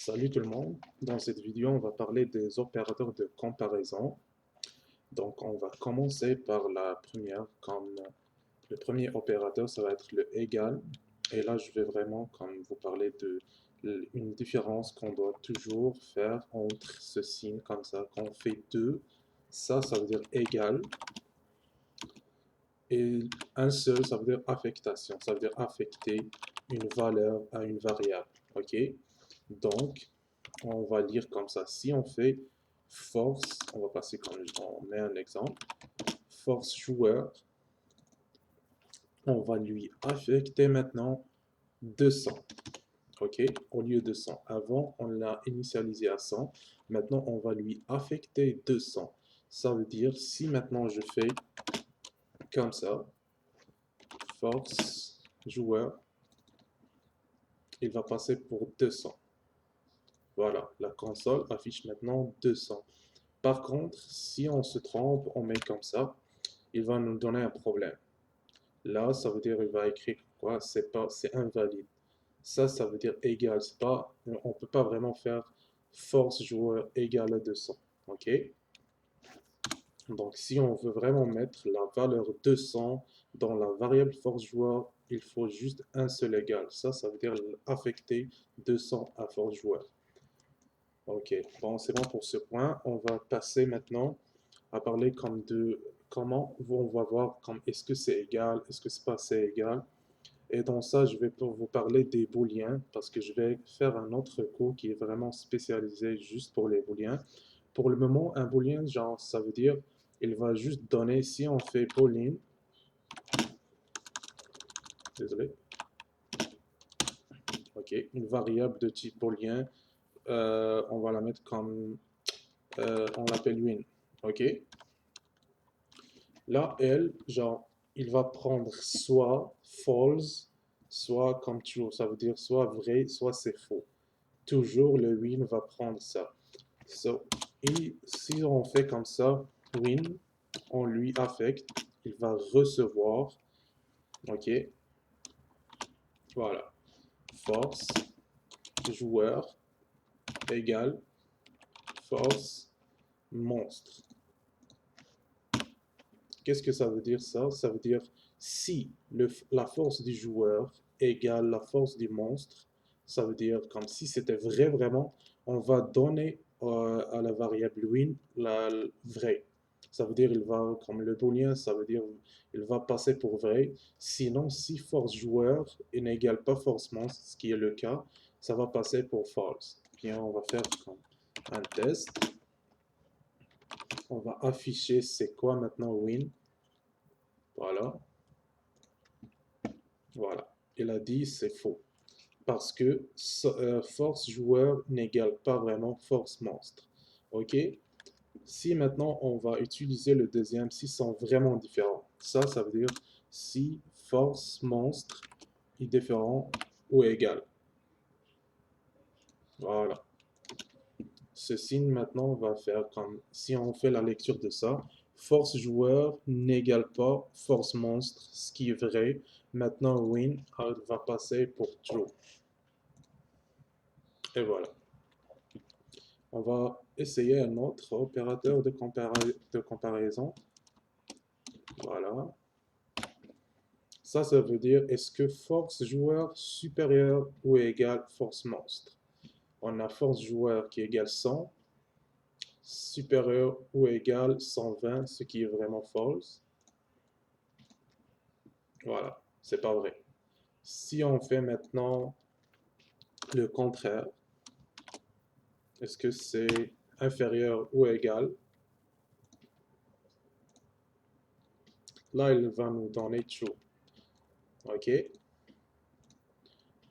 Salut tout le monde. Dans cette vidéo, on va parler des opérateurs de comparaison. Donc, on va commencer par la première. Comme le premier opérateur, ça va être le égal. Et là, je vais vraiment comme vous parler de une différence qu'on doit toujours faire entre ce signe comme ça. Quand on fait 2, ça veut dire égal. Et un seul, ça veut dire affectation. Ça veut dire affecter une valeur à une variable. OK? Donc, on va lire comme ça. Si on fait force, on va passer comme on met un exemple. Force joueur, on va lui affecter maintenant 200. OK? Au lieu de 100. Avant, on l'a initialisé à 100. Maintenant, on va lui affecter 200. Ça veut dire, si maintenant je fais comme ça, force joueur, il va passer pour 200. Voilà, la console affiche maintenant 200. Par contre, si on se trompe, on met comme ça, il va nous donner un problème. Là, ça veut dire il va écrire quoi? C'est invalide. Ça veut dire égal. C'est pas, on peut pas vraiment faire force joueur égale à 200. OK? Donc, si on veut vraiment mettre la valeur 200 dans la variable force joueur, il faut juste un seul égal. Ça veut dire affecter 200 à force joueur. Ok, bon, c'est bon pour ce point. On va passer maintenant à parler comme de comment on va voir comme est-ce que c'est égal, est-ce que c'est pas assez égal. Et dans ça, je vais pour vous parler des booléens parce que je vais faire un autre cours qui est vraiment spécialisé juste pour les booléens. Pour le moment, un booléen, genre, ça veut dire, il va juste donner, si on fait boolean, désolé, ok, une variable de type booléen, on va la mettre comme, on l'appelle win, ok. Là, elle, genre, il va prendre soit false, soit comme true. Ça veut dire soit vrai, soit c'est faux. Toujours le win va prendre ça. So, et si on fait comme ça, win, on lui affecte, il va recevoir, ok, voilà, force, joueur, égale, force, monstre. Qu'est-ce que ça veut dire ça? Ça veut dire si la force du joueur égale la force du monstre, ça veut dire comme si c'était vrai vraiment, on va donner à la variable win la vraie. Ça veut dire il va, comme le booléen, ça veut dire il va passer pour vrai. Sinon, si force joueur n'égale pas force monstre, ce qui est le cas, ça va passer pour false. Bien, on va faire comme un test. On va afficher c'est quoi maintenant win. Voilà, voilà. Il a dit c'est faux. Parce que force joueur n'égale pas vraiment force monstre. Ok? Si maintenant on va utiliser le deuxième, si sont vraiment différents. Ça veut dire si force monstre est différent ou égal. Voilà. Ce signe maintenant va faire comme si on fait la lecture de ça. Force joueur n'égale pas force monstre, ce qui est vrai. Maintenant win va passer pour true. Et voilà. On va essayer un autre opérateur de comparaison. Voilà. Ça veut dire est-ce que force joueur supérieure ou égale force monstre? On a force joueur qui égale 100, supérieur ou égale 120, ce qui est vraiment false. Voilà, c'est pas vrai. Si on fait maintenant le contraire, est-ce que c'est inférieur ou égal? Là, il va nous donner true. OK?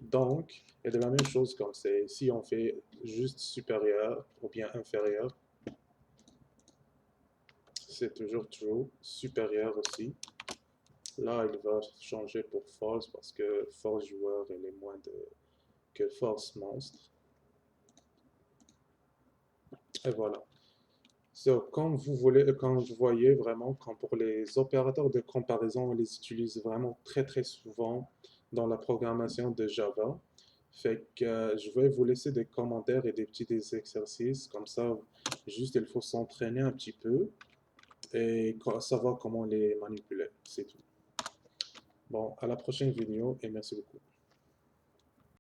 Donc, il y a de la même chose comme c'est si on fait juste supérieur ou bien inférieur, c'est toujours true, supérieur aussi. Là, il va changer pour false parce que force joueur, elle est moins que force monstre. Et voilà. So, comme vous voyez vraiment, quand pour les opérateurs de comparaison, on les utilise vraiment très très souvent dans la programmation de Java. Fait que je vais vous laisser des commentaires et des petits exercices. Comme ça, juste il faut s'entraîner un petit peu et savoir comment les manipuler. C'est tout. Bon, à la prochaine vidéo et merci beaucoup.